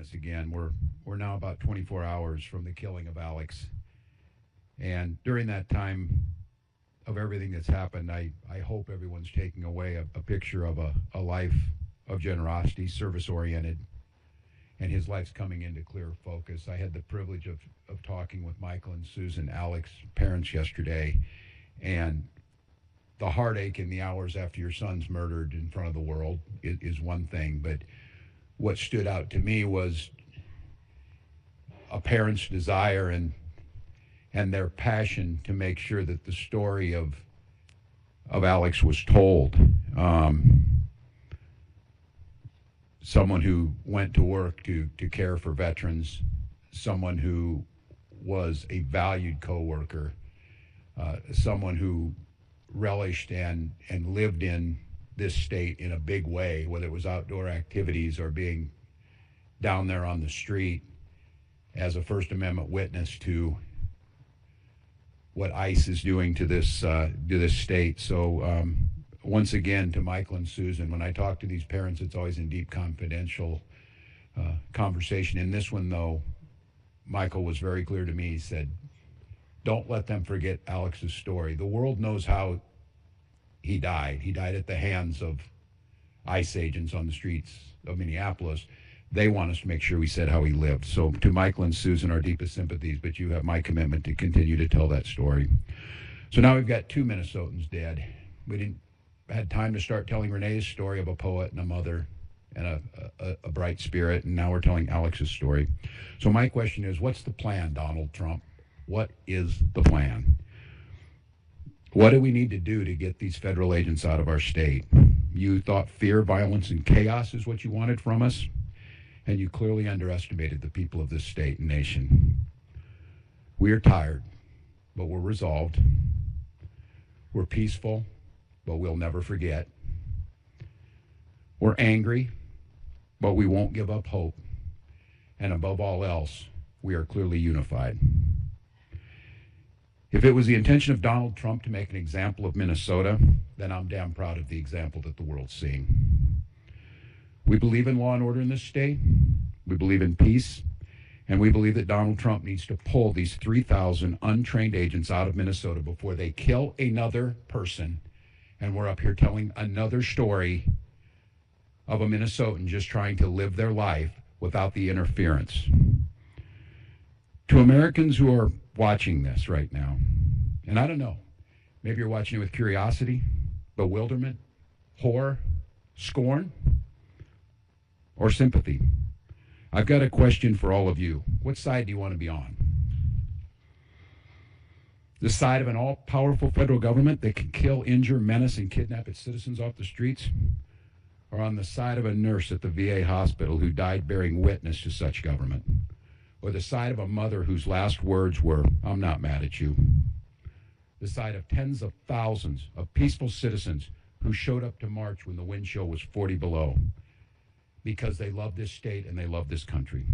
us again. We're now about 24 hours from the killing of Alex. And during that time of everything that's happened, I hope everyone's taking away a picture of a life of generosity, service-oriented, and his life's coming into clear focus. I had the privilege of talking with Michael and Susan, Alex's parents, yesterday, and the heartache in the hours after your son's murdered in front of the world is one thing, but what stood out to me was a parent's desire and their passion to make sure that the story of Alex was told. Someone who went to work to care for veterans, someone who was a valued coworker, someone who relished and lived in this state in a big way, whether it was outdoor activities or being down there on the street as a First Amendment witness to what ICE is doing to this state. So once again, to Michael and Susan, when I talk to these parents, it's always in deep confidential conversation. In this one, though, Michael was very clear to me. He said, don't let them forget Alex's story. The world knows how he died. He died at the hands of ICE agents on the streets of Minneapolis. They want us to make sure we said how he lived. So to Michael and Susan, our deepest sympathies, but you have my commitment to continue to tell that story. So now we've got 2 Minnesotans dead. We didn't had time to start telling Renee's story of a poet and a mother and a bright spirit, and now we're telling Alex's story. So my question is, what's the plan, Donald Trump? What is the plan? What do we need to do to get these federal agents out of our state? You thought fear, violence, and chaos is what you wanted from us, and you clearly underestimated the people of this state and nation. We are tired, but we're resolved. We're peaceful, but we'll never forget. We're angry, but we won't give up hope. And above all else, we are clearly unified. If it was the intention of Donald Trump to make an example of Minnesota, then I'm damn proud of the example that the world's seeing. We believe in law and order in this state. We believe in peace. And we believe that Donald Trump needs to pull these 3,000 untrained agents out of Minnesota before they kill another person. And we're up here telling another story of a Minnesotan just trying to live their life without the interference. To Americans who are watching this right now, and I don't know, maybe you're watching it with curiosity, bewilderment, horror, scorn, or sympathy. I've got a question for all of you. What side do you want to be on? The side of an all-powerful federal government that can kill, injure, menace, and kidnap its citizens off the streets? Or on the side of a nurse at the VA hospital who died bearing witness to such government? Or the side of a mother whose last words were, "I'm not mad at you"? The side of tens of thousands of peaceful citizens who showed up to march when the wind chill was 40 below because they love this state and they love this country.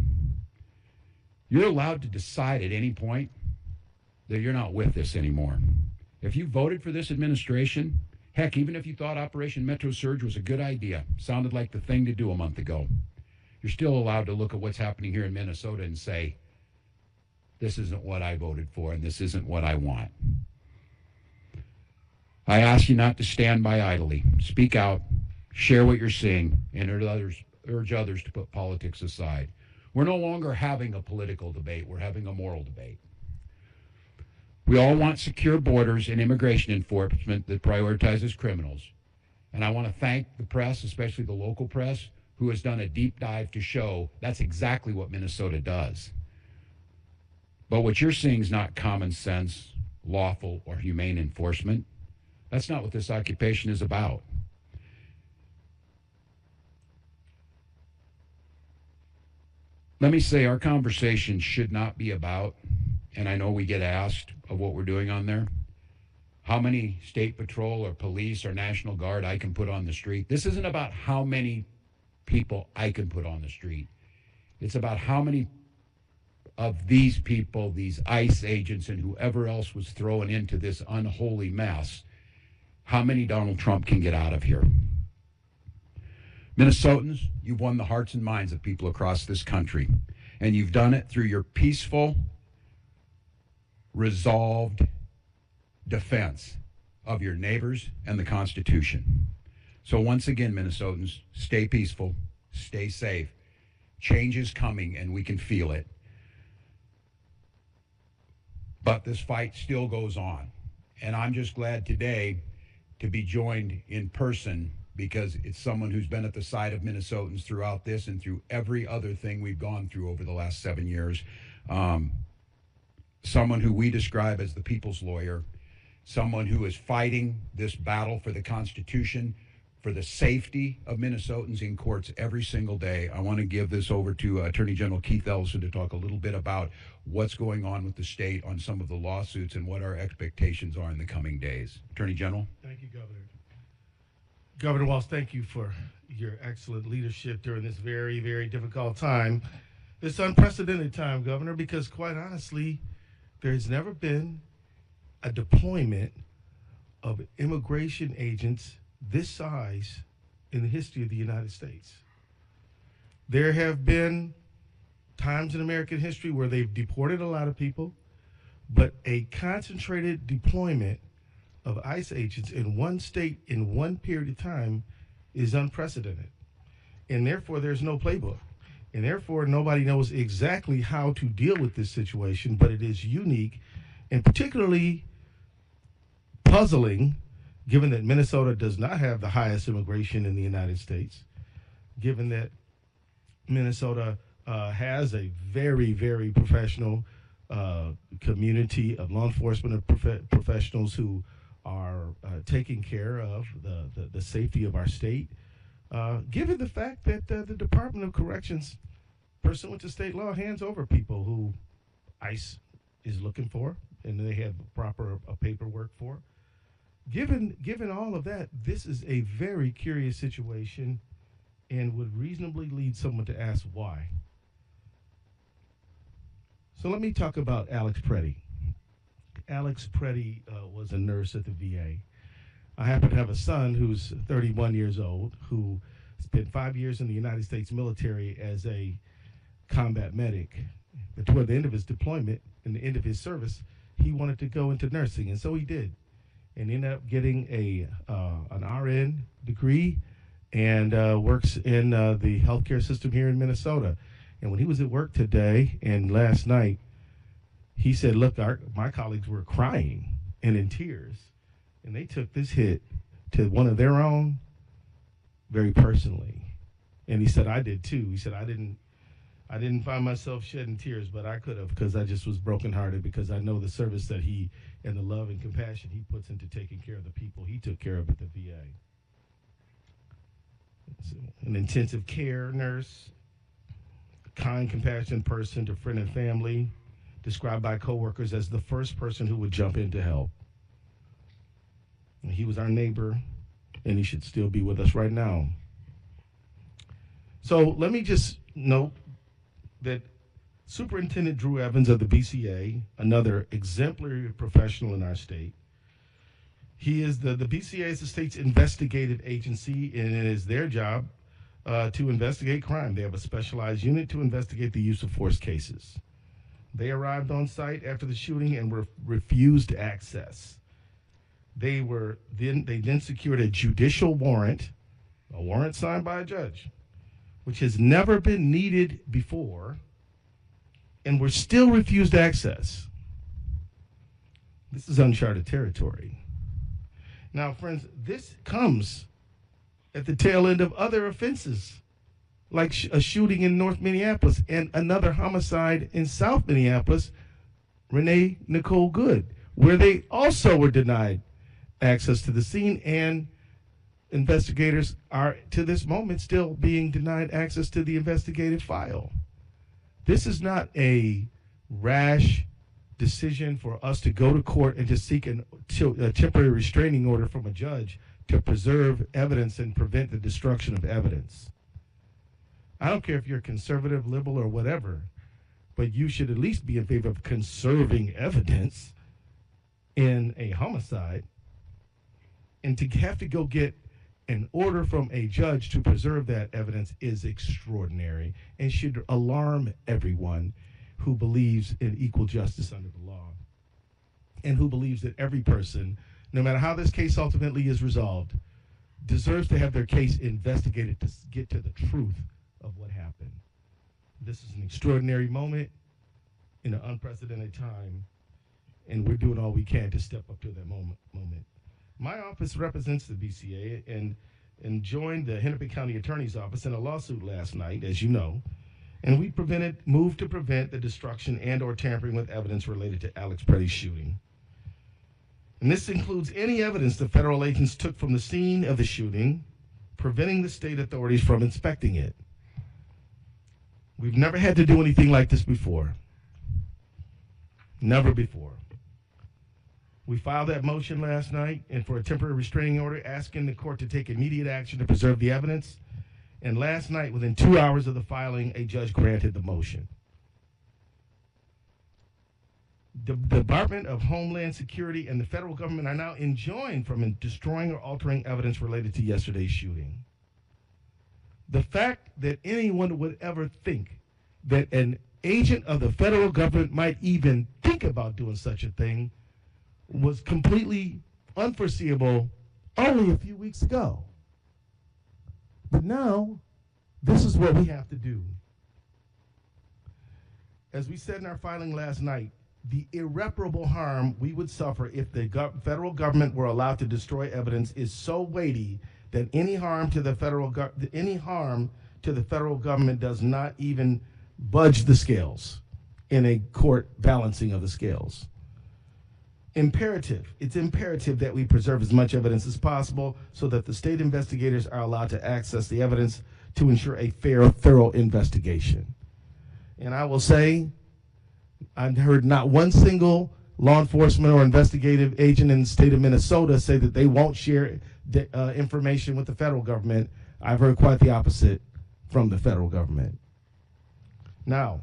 You're allowed to decide at any point that you're not with this anymore. If you voted for this administration, heck, even if you thought Operation Metro Surge was a good idea, sounded like the thing to do a month ago, you're still allowed to look at what's happening here in Minnesota and say, this isn't what I voted for and this isn't what I want. I ask you not to stand by idly. Speak out, share what you're seeing, and urge others to put politics aside. We're no longer having a political debate. We're having a moral debate. We all want secure borders and immigration enforcement that prioritizes criminals. And I want to thank the press, especially the local press, who has done a deep dive to show that's exactly what Minnesota does. But what you're seeing is not common sense, lawful, or humane enforcement. That's not what this occupation is about. Let me say our conversation should not be about, and I know we get asked of what we're doing on there, how many state patrol or police or National Guard I can put on the street. This isn't about how many people I can put on the street. It's about how many of these people, these ICE agents and whoever else was thrown into this unholy mess, how many Donald Trump can get out of here. Minnesotans, you've won the hearts and minds of people across this country, and you've done it through your peaceful, resolved defense of your neighbors and the Constitution. So once again, Minnesotans, stay peaceful, stay safe. Change is coming, and we can feel it. But this fight still goes on. And I'm just glad today to be joined in person, because it's someone who's been at the side of Minnesotans throughout this and through every other thing we've gone through over the last 7 years. Someone who we describe as the people's lawyer, someone who is fighting this battle for the Constitution, for the safety of Minnesotans in courts every single day. I want to give this over to Attorney General Keith Ellison to talk a little bit about what's going on with the state on some of the lawsuits and what our expectations are in the coming days. Attorney General. Thank you, Governor. Governor Walz, thank you for your excellent leadership during this very, very difficult time. This unprecedented time, Governor, because quite honestly, there's never been a deployment of immigration agents this size in the history of the United States. There have been times in American history where they've deported a lot of people, but a concentrated deployment of ICE agents in one state in one period of time is unprecedented. And therefore, there's no playbook. And therefore, nobody knows exactly how to deal with this situation, but it is unique and particularly puzzling, given that Minnesota does not have the highest immigration in the United States, given that Minnesota has a very, very professional community of law enforcement professionals who are taking care of the safety of our state, given the fact that the Department of Corrections, pursuant to state law, hands over people who ICE is looking for and they have proper paperwork for. Given all of that, this is a very curious situation and would reasonably lead someone to ask why. So let me talk about Alex Preddy. Alex Preddy was a nurse at the VA. I happen to have a son who's 31 years old, who spent 5 years in the United States military as a combat medic. But toward the end of his deployment and the end of his service, he wanted to go into nursing, and so he did. And ended up getting an RN degree and works in the healthcare system here in Minnesota. And when he was at work today and last night, he said, look, my colleagues were crying and in tears, and they took this hit to one of their own very personally. And he said, I did too. He said, I didn't find myself shedding tears, but I could have, because I just was brokenhearted, because I know the service that he and the love and compassion he puts into taking care of the people he took care of at the VA. So, an intensive care nurse, a kind, compassionate person to friend and family, described by coworkers as the first person who would jump in to help. And he was our neighbor, and he should still be with us right now. So let me just note that Superintendent Drew Evans of the BCA, another exemplary professional in our state, he is the BCA is the state's investigative agency, and it is their job to investigate crime. They have a specialized unit to investigate the use of force cases. They arrived on site after the shooting and were refused access. They then secured a judicial warrant, a warrant signed by a judge, which has never been needed before, and were still refused access. This is uncharted territory. Now, friends, this comes at the tail end of other offenses, like a shooting in North Minneapolis and another homicide in South Minneapolis, Renee Nicole Good, where they also were denied access to the scene, and investigators are, to this moment, still being denied access to the investigative file. This is not a rash decision for us to go to court and to seek a temporary restraining order from a judge to preserve evidence and prevent the destruction of evidence. I don't care if you're conservative, liberal, or whatever, but you should at least be in favor of conserving evidence in a homicide. And to have to go get an order from a judge to preserve that evidence is extraordinary and should alarm everyone who believes in equal justice under the law and who believes that every person, no matter how this case ultimately is resolved, deserves to have their case investigated to get to the truth of what happened. This is an extraordinary moment in an unprecedented time, and we're doing all we can to step up to that moment. My office represents the BCA and joined the Hennepin County Attorney's Office in a lawsuit last night, as you know, and we moved to prevent the destruction and or tampering with evidence related to Alex Pretty's shooting. And this includes any evidence the federal agents took from the scene of the shooting, preventing the state authorities from inspecting it. We've never had to do anything like this before. Never before. We filed that motion last night and for a temporary restraining order asking the court to take immediate action to preserve the evidence. And last night, within 2 hours of the filing, a judge granted the motion. The Department of Homeland Security and the federal government are now enjoined from destroying or altering evidence related to yesterday's shooting. The fact that anyone would ever think that an agent of the federal government might even think about doing such a thing was completely unforeseeable only a few weeks ago. But now, this is what we have to do. As we said in our filing last night, the irreparable harm we would suffer if the federal government were allowed to destroy evidence is so weighty that any harm to the federal government does not even budge the scales in a court balancing of the scales. It's imperative that we preserve as much evidence as possible so that the state investigators are allowed to access the evidence to ensure a fair, thorough investigation. And I will say, I've heard not one single law enforcement or investigative agent in the state of Minnesota say that they won't share information with the federal government. I've heard quite the opposite from the federal government. Now,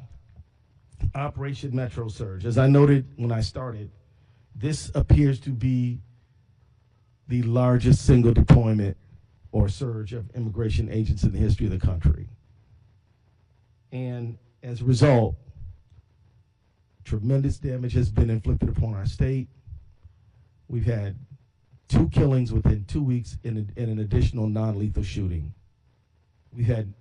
Operation Metro Surge. As I noted when I started, this appears to be the largest single deployment or surge of immigration agents in the history of the country. And as a result, tremendous damage has been inflicted upon our state. We've had 2 killings within 2 weeks in an additional non-lethal shooting. We've had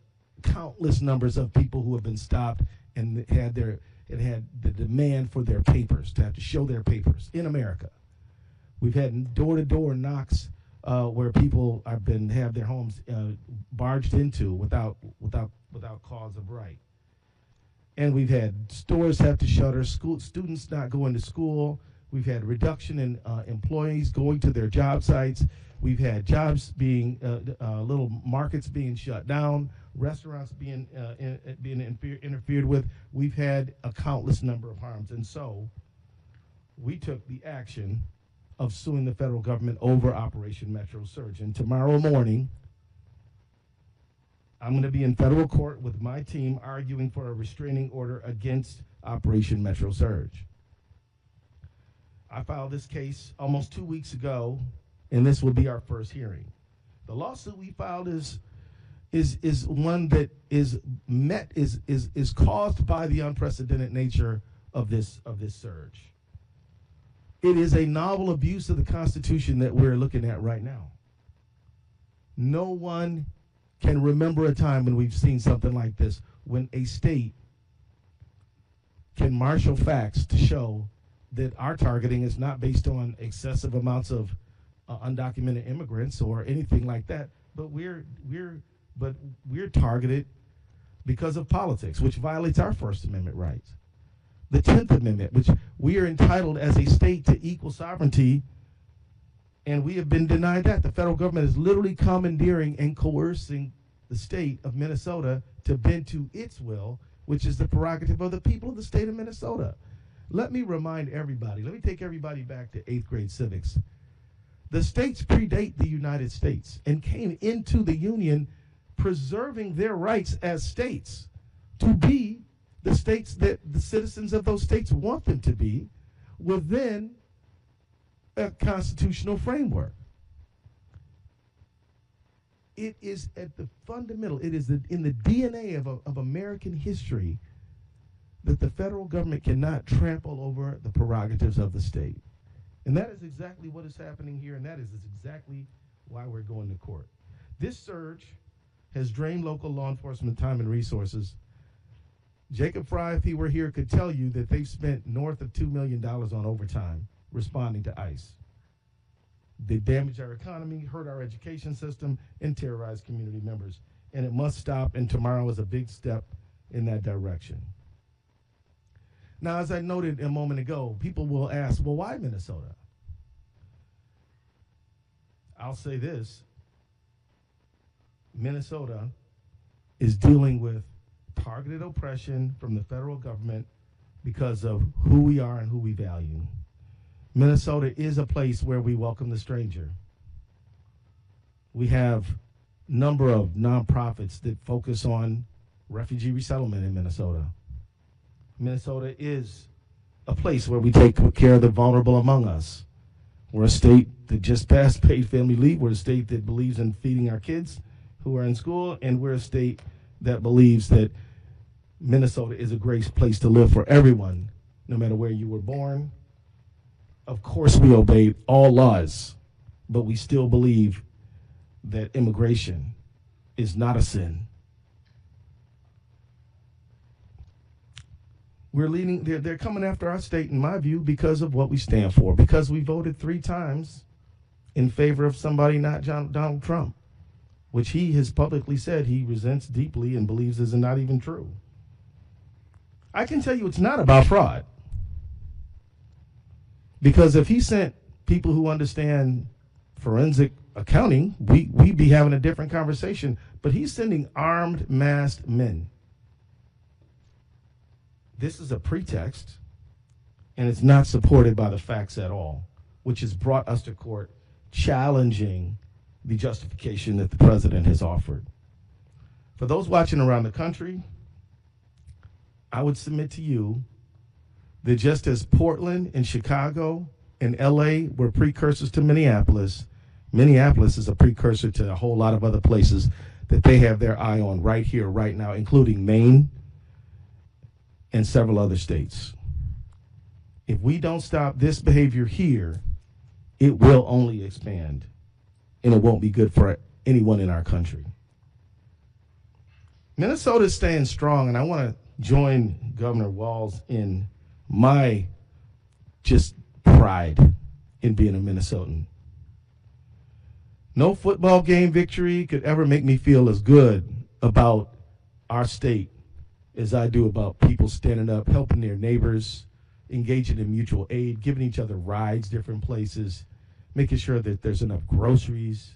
countless numbers of people who have been stopped and had the demand for their papers, to have to show their papers in America. We've had door-to-door knocks where people have their homes barged into without cause of right. And we've had stores have to shutter, students not going to school. We've had reduction in employees going to their job sites. We've had jobs being, little markets being shut down, restaurants being interfered with. We've had a countless number of harms. And so we took the action of suing the federal government over Operation Metro Surge. And tomorrow morning, I'm going to be in federal court with my team arguing for a restraining order against Operation Metro Surge. I filed this case almost 2 weeks ago, and this will be our first hearing. The lawsuit we filed is one that is caused by the unprecedented nature of this surge. It is a novel abuse of the Constitution that we're looking at right now. No one can remember a time when we've seen something like this, when a state can marshal facts to show that our targeting is not based on excessive amounts of undocumented immigrants or anything like that, but we're targeted because of politics, which violates our First Amendment rights. The 10th Amendment, which we are entitled as a state to equal sovereignty, and we have been denied that. The federal government is literally commandeering and coercing the state of Minnesota to bend to its will, which is the prerogative of the people of the state of Minnesota. Let me remind everybody, let me take everybody back to 8th grade civics. The states predate the United States and came into the Union preserving their rights as states to be the states that the citizens of those states want them to be within a constitutional framework. It is at the fundamental, it is in the DNA of American history that the federal government cannot trample over the prerogatives of the state. And that is exactly what is happening here, and that is exactly why we're going to court. This surge has drained local law enforcement time and resources. Jacob Fry, if he were here, could tell you that they've spent north of $2 million on overtime responding to ICE. They damage our economy, hurt our education system, and terrorize community members. And it must stop, and tomorrow is a big step in that direction. Now, as I noted a moment ago, people will ask, well, why Minnesota? I'll say this. Minnesota is dealing with targeted oppression from the federal government because of who we are and who we value. Minnesota is a place where we welcome the stranger. We have a number of nonprofits that focus on refugee resettlement in Minnesota. Minnesota is a place where we take care of the vulnerable among us. We're a state that just passed paid family leave. We're a state that believes in feeding our kids who are in school, and we're a state that believes that Minnesota is a great place to live for everyone, no matter where you were born. Of course, we obey all laws, but we still believe that immigration is not a sin. We're leading, they're coming after our state, in my view, because of what we stand for, because we voted 3 times in favor of somebody not Donald Trump, which he has publicly said he resents deeply and believes is not even true. I can tell you it's not about fraud. Because if he sent people who understand forensic accounting, we'd be having a different conversation. But he's sending armed, masked men. This is a pretext, and it's not supported by the facts at all, which has brought us to court challenging the justification that the president has offered. For those watching around the country, I would submit to you that just as Portland and Chicago and LA were precursors to Minneapolis, Minneapolis is a precursor to a whole lot of other places that they have their eye on right here, right now, including Maine and several other states. If we don't stop this behavior here, it will only expand, and it won't be good for anyone in our country. Minnesota is staying strong, and I want to join Governor Walz in my just pride in being a Minnesotan. No football game victory could ever make me feel as good about our state as I do about people standing up, helping their neighbors, engaging in mutual aid, giving each other rides different places, making sure that there's enough groceries,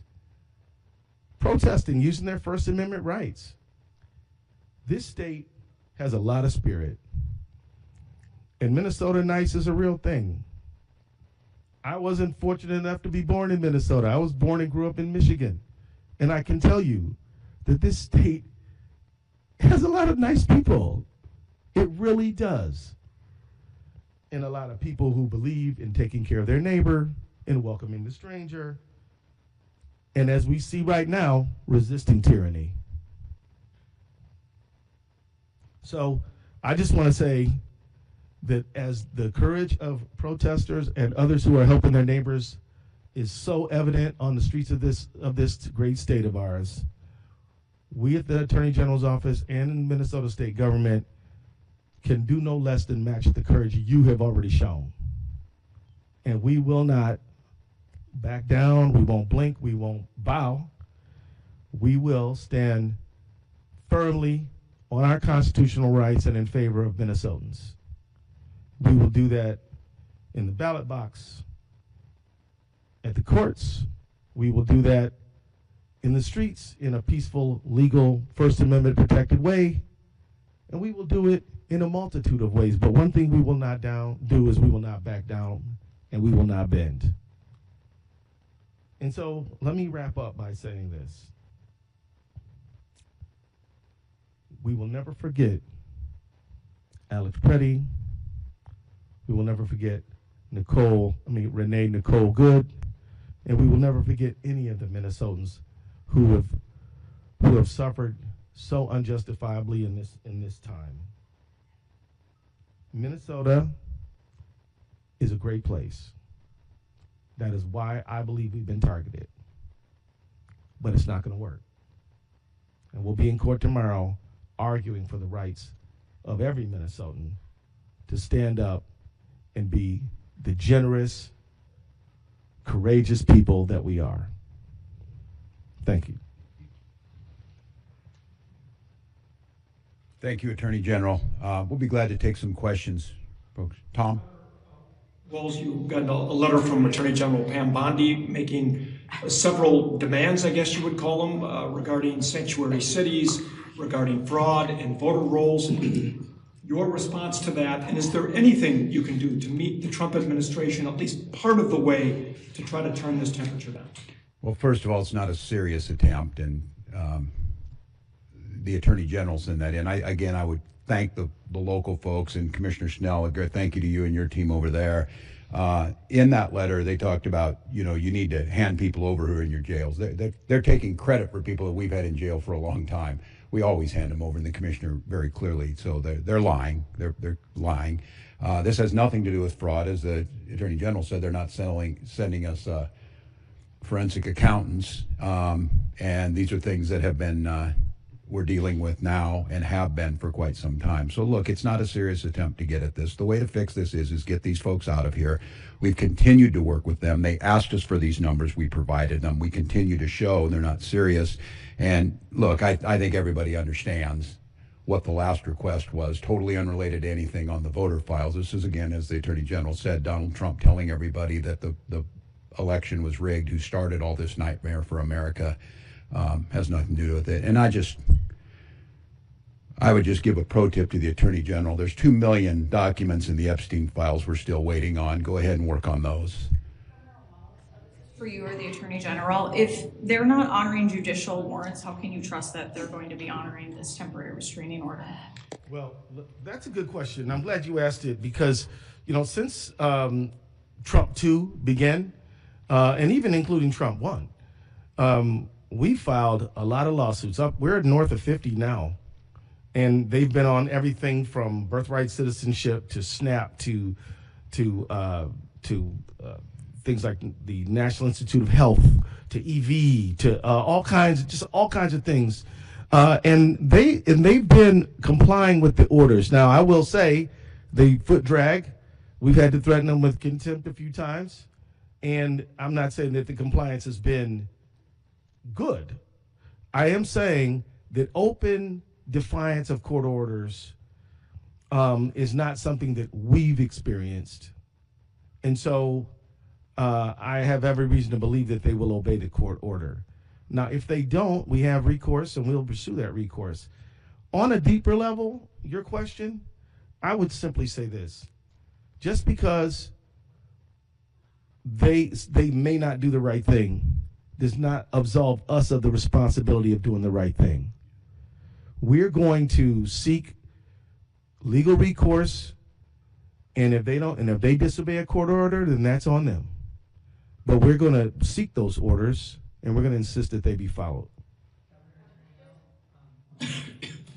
protesting, using their First Amendment rights. This state has a lot of spirit. And Minnesota nice is a real thing. I wasn't fortunate enough to be born in Minnesota. I was born and grew up in Michigan. And I can tell you that this state has a lot of nice people. It really does. And a lot of people who believe in taking care of their neighbor and welcoming the stranger. And as we see right now, resisting tyranny. So I just want to say that as the courage of protesters and others who are helping their neighbors is so evident on the streets of this great state of ours, we at the Attorney General's office and in Minnesota state government can do no less than match the courage you have already shown. And we will not back down, we won't blink, we won't bow. We will stand firmly on our constitutional rights and in favor of Minnesotans. We will do that in the ballot box, at the courts. We will do that in the streets in a peaceful, legal, First Amendment protected way. And we will do it in a multitude of ways. But one thing we will not do is we will not back down and we will not bend. And so let me wrap up by saying this. We will never forget Alex Preddy. We will never forget Renee Nicole Good. And we will never forget any of the Minnesotans who have who have suffered so unjustifiably in this time. Minnesota is a great place. That is why I believe we've been targeted. But it's not going to work. And we'll be in court tomorrow arguing for the rights of every Minnesotan to stand up and be the generous, courageous people that we are. Thank you. Thank you, Attorney General. We'll be glad to take some questions, folks. Tom? Walz, you got a letter from Attorney General Pam Bondi making several demands, I guess you would call them, regarding sanctuary cities, regarding fraud and voter rolls. Your response to that, and is there anything you can do to meet the Trump administration at least part of the way to try to turn this temperature down? Well, first of all, it's not a serious attempt, and the Attorney General sent that in. I would thank the local folks and Commissioner Snell. A great thank you to you and your team over there. In that letter, they talked about, you need to hand people over who are in your jails. They're taking credit for people that we've had in jail for a long time. We always hand them over, and the commissioner very clearly. So they're lying. They're lying. This has nothing to do with fraud, as the Attorney General said. They're not sending us forensic accountants, and these are things that have been we're dealing with now and have been for quite some time. So look, it's not a serious attempt to get at this. The way to fix this is get these folks out of here. We've continued to work with them. They asked us for these numbers. We provided them. We continue to show they're not serious. And look, I think everybody understands what the last request was, totally unrelated to anything on the voter files. This is, again, as the Attorney General said, Donald Trump telling everybody that the election was rigged, who started all this nightmare for America. Has nothing to do with it. And I would just give a pro tip to the Attorney General. There's 2 million documents in the Epstein files we're still waiting on. Go ahead and work on those. For you or the Attorney General, if they're not honoring judicial warrants, how can you trust that they're going to be honoring this temporary restraining order? Well, that's a good question. I'm glad you asked it because, since Trump 2 began, and even including Trump 1, we filed a lot of lawsuits. We're north of 50 now, and they've been on everything from birthright citizenship to SNAP to things like the National Institute of Health to EV to all kinds of things, and they've been complying with the orders. Now, I will say, the foot drag, we've had to threaten them with contempt a few times, and I'm not saying that the compliance has been good. I am saying that open defiance of court orders is not something that we've experienced. And so I have every reason to believe that they will obey the court order. Now, if they don't, we have recourse, and we'll pursue that recourse. On a deeper level, your question, I would simply say this. Just because they may not do the right thing does not absolve us of the responsibility of doing the right thing. We're going to seek legal recourse, and if they disobey a court order, then that's on them. But we're going to seek those orders, and we're going to insist that they be followed.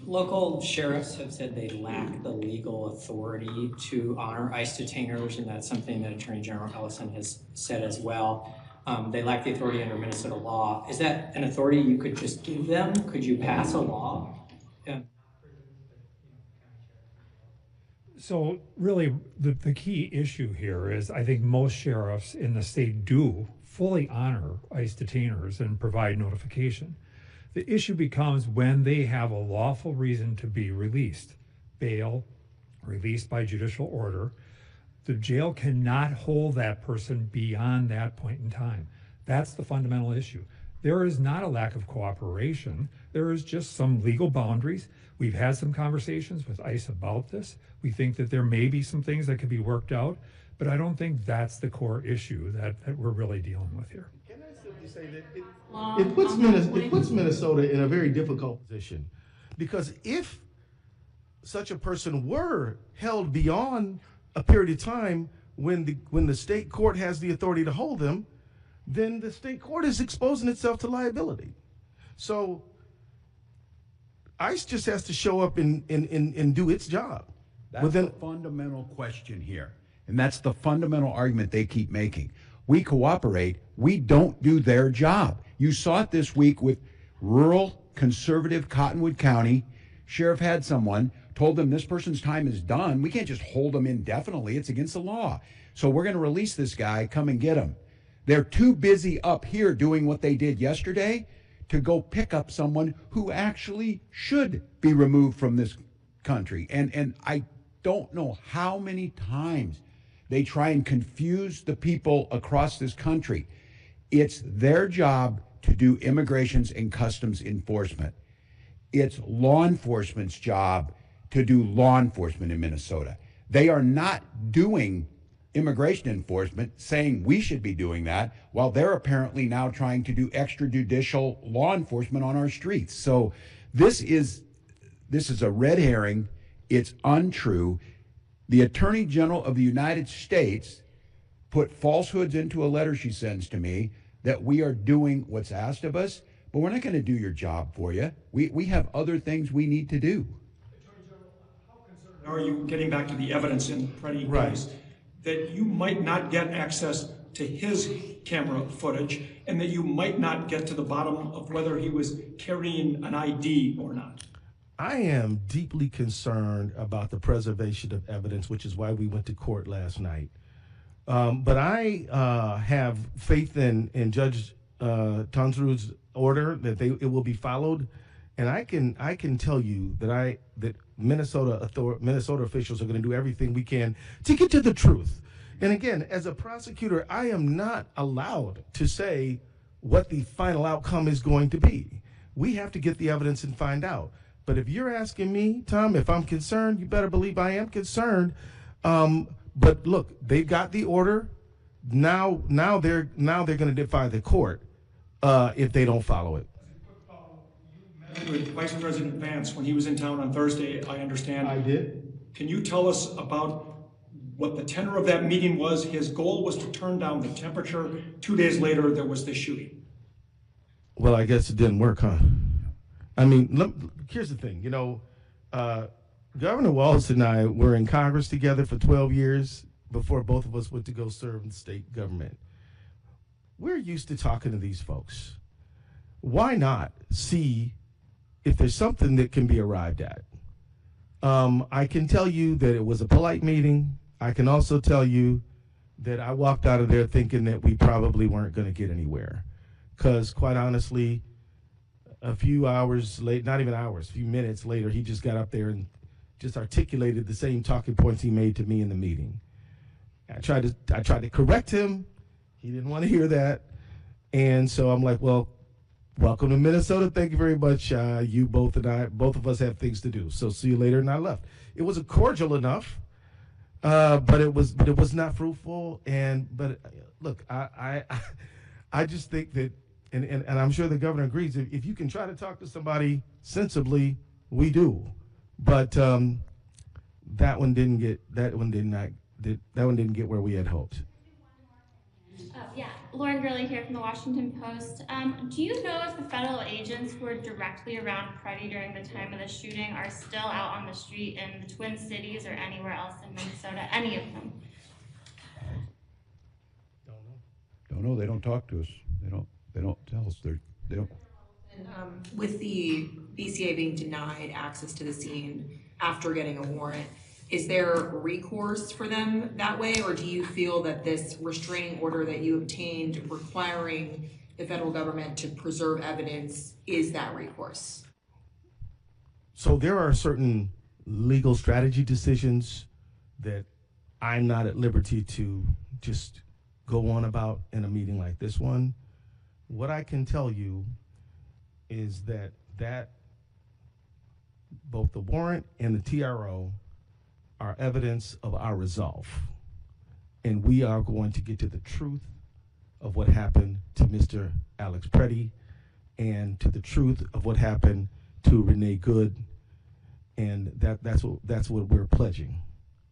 Local sheriffs have said they lack the legal authority to honor ICE detainers, and that's something that Attorney General Ellison has said as well. They lack the authority under Minnesota law. Is that an authority you could just give them? Could you pass a law? Yeah. So really, the key issue here is I think most sheriffs in the state do fully honor ICE detainers and provide notification. The issue becomes when they have a lawful reason to be released, bail, released by judicial order. The jail cannot hold that person beyond that point in time. That's the fundamental issue. There is not a lack of cooperation. There is just some legal boundaries. We've had some conversations with ICE about this. We think that there may be some things that could be worked out, but I don't think that's the core issue that we're really dealing with here. Can I simply say that it puts Minnesota in a very difficult position, because if such a person were held beyond a period of time when the state court has the authority to hold them, then the state court is exposing itself to liability. So ICE just has to show up and do its job. That's the fundamental question here. And that's the fundamental argument they keep making. We cooperate. We don't do their job. You saw it this week with rural, conservative Cottonwood County. Sheriff had someone, told them this person's time is done. We can't just hold them indefinitely. It's against the law. So we're going to release this guy. Come and get him. They're too busy up here doing what they did yesterday to go pick up someone who actually should be removed from this country. And I don't know how many times they try and confuse the people across this country. It's their job to do immigrations and customs enforcement. It's law enforcement's job to do law enforcement in Minnesota. They are not doing immigration enforcement, saying we should be doing that, while they're apparently now trying to do extrajudicial law enforcement on our streets. So this is a red herring. It's untrue. The Attorney General of the United States put falsehoods into a letter she sends to me that we are doing what's asked of us, but we're not going to do your job for you. We have other things we need to do. Attorney General, how concerned are you, getting back to the evidence in the Preddy case, that you might not get access to his camera footage and that you might not get to the bottom of whether he was carrying an ID or not? I am deeply concerned about the preservation of evidence, which is why we went to court last night. But I have faith in Judge Tonsrud's order that it will be followed, and I can tell you that Minnesota officials are going to do everything we can to get to the truth. And again, as a prosecutor, I am not allowed to say what the final outcome is going to be. We have to get the evidence and find out. But if you're asking me, Tom, if I'm concerned, you better believe I am concerned. But look, they've got the order. Now they're going to defy the court if they don't follow it. You met with Vice President Vance when he was in town on Thursday, I understand. I did. Can you tell us about what the tenor of that meeting was? His goal was to turn down the temperature. 2 days later, there was this shooting. Well, I guess it didn't work, huh? I mean, here's the thing. Governor Walz and I were in Congress together for 12 years before both of us went to go serve in the state government. We're used to talking to these folks. Why not see if there's something that can be arrived at? I can tell you that it was a polite meeting. I can also tell you that I walked out of there thinking that we probably weren't going to get anywhere. Because quite honestly, a few hours late, not even hours, a few minutes later, he just got up there and just articulated the same talking points he made to me in the meeting. I tried to correct him. He didn't want to hear that. And so I'm like, well, welcome to Minnesota. Thank you very much. You both of us have things to do. So see you later. And I left. It was cordial enough, but it was not fruitful. But look, I just think that, and I'm sure the governor agrees, if you can try to talk to somebody sensibly, we do. But that one didn't get where we had hoped. Yeah, Lauren Gurley here from the Washington Post. Do you know if the federal agents who were directly around Preddy during the time of the shooting are still out on the street in the Twin Cities or anywhere else in Minnesota? Any of them? Don't know. They don't talk to us. They don't tell us. They don't. And, with the BCA being denied access to the scene after getting a warrant, is there recourse for them that way, or do you feel that this restraining order that you obtained requiring the federal government to preserve evidence is that recourse? So there are certain legal strategy decisions that I'm not at liberty to just go on about in a meeting like this one. What I can tell you is that both the warrant and the TRO are evidence of our resolve. And we are going to get to the truth of what happened to Mr. Alex Preddy and to the truth of what happened to Renee Good. And that's what we're pledging.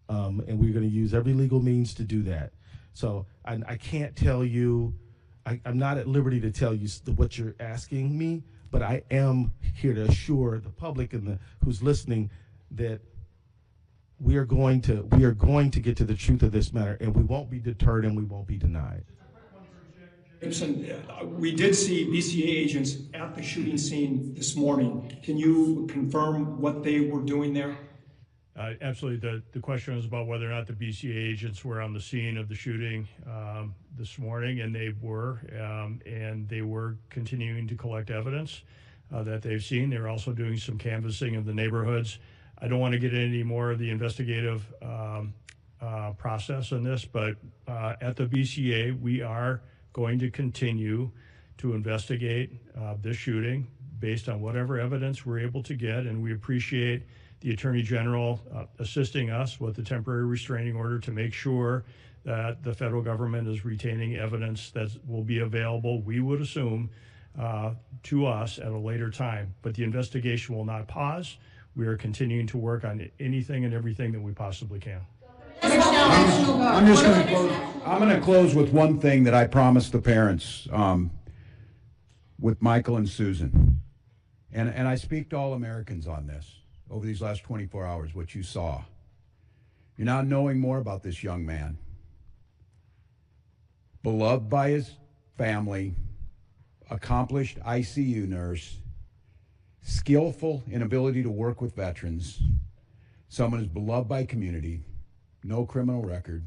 And we're going to use every legal means to do that. So I can't tell you, I'm not at liberty to tell you what you're asking me, but I am here to assure the public and who's listening that we are going to get to the truth of this matter, and we won't be deterred and we won't be denied. Gibson, we did see BCA agents at the shooting scene this morning. Can you confirm what they were doing there? Absolutely. The question was about whether or not the BCA agents were on the scene of the shooting this morning, and they were, and they were continuing to collect evidence that they've seen. They're also doing some canvassing of the neighborhoods. I don't want to get into any more of the investigative process on this, but at the BCA, we are going to continue to investigate this shooting based on whatever evidence we're able to get, and we appreciate the Attorney General assisting us with the temporary restraining order to make sure that the federal government is retaining evidence that will be available, we would assume, to us at a later time. But the investigation will not pause. We are continuing to work on anything and everything that we possibly can. I'm just going to close. I'm going to close with one thing that I promised the parents with Michael and Susan. And I speak to all Americans on this over these last 24 hours, what you saw. You're now knowing more about this young man. Beloved by his family, accomplished ICU nurse, skillful in ability to work with veterans, someone who's beloved by community, no criminal record,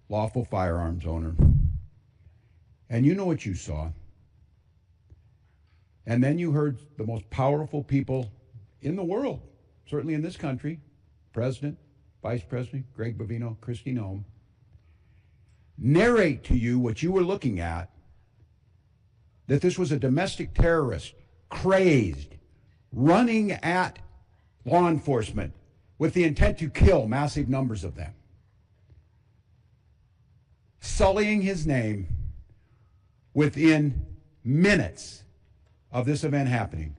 lawful firearms owner. And you know what you saw. And then you heard the most powerful people in the world, certainly in this country, President, Vice President, Greg Bovino, Kristi Noem, narrate to you what you were looking at, that this was a domestic terrorist, crazed, running at law enforcement with the intent to kill massive numbers of them, sullying his name within minutes of this event happening,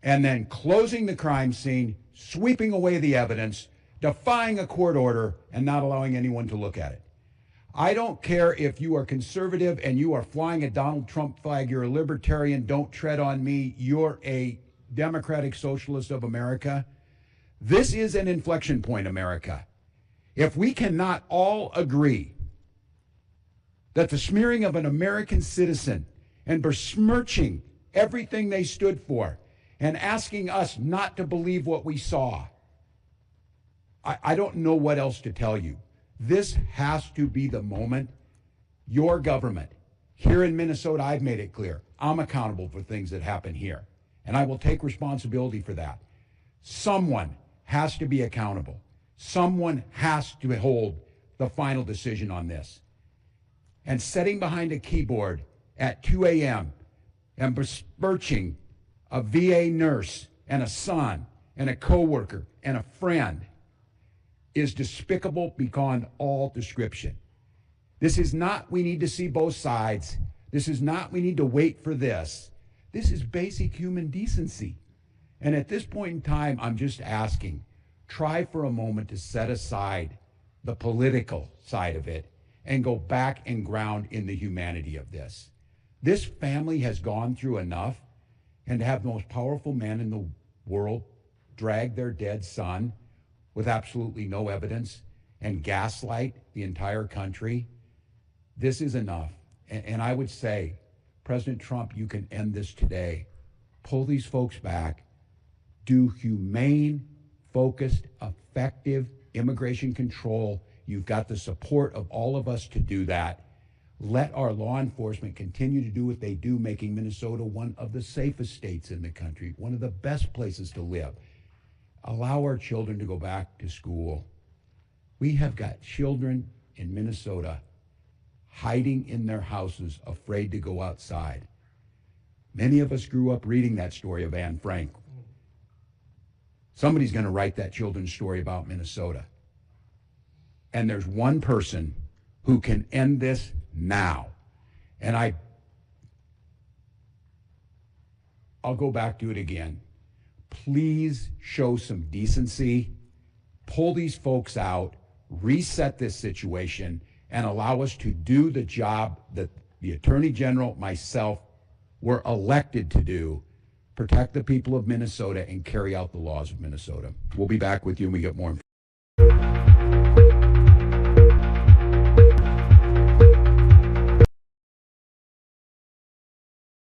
and then closing the crime scene, sweeping away the evidence, defying a court order, and not allowing anyone to look at it. I don't care if you are conservative and you are flying a Donald Trump flag, you're a libertarian, don't tread on me, you're a democratic socialist of America. This is an inflection point, America. If we cannot all agree that the smearing of an American citizen and besmirching everything they stood for and asking us not to believe what we saw, I don't know what else to tell you. This has to be the moment. Your government, here in Minnesota, I've made it clear, I'm accountable for things that happen here, and I will take responsibility for that. Someone has to be accountable. Someone has to hold the final decision on this. And sitting behind a keyboard at 2 a.m. and besmirching a VA nurse and a son and a coworker and a friend is despicable beyond all description. This is not, we need to see both sides. This is not, we need to wait for this. This is basic human decency. And at this point in time, I'm just asking, try for a moment to set aside the political side of it and go back and ground in the humanity of this. This family has gone through enough, and to have the most powerful man in the world drag their dead son with absolutely no evidence and gaslight the entire country, this is enough. And I would say, President Trump, you can end this today. Pull these folks back. Do humane, focused, effective immigration control. You've got the support of all of us to do that. Let our law enforcement continue to do what they do, making Minnesota one of the safest states in the country, one of the best places to live. Allow our children to go back to school. We have got children in Minnesota hiding in their houses, afraid to go outside. Many of us grew up reading that story of Anne Frank. Somebody's going to write that children's story about Minnesota. And there's one person who can end this now. And I'll go back to it again. Please show some decency, pull these folks out, reset this situation, and allow us to do the job that the Attorney General, myself, we're elected to do: protect the people of Minnesota and carry out the laws of Minnesota. We'll be back with you when we get more information.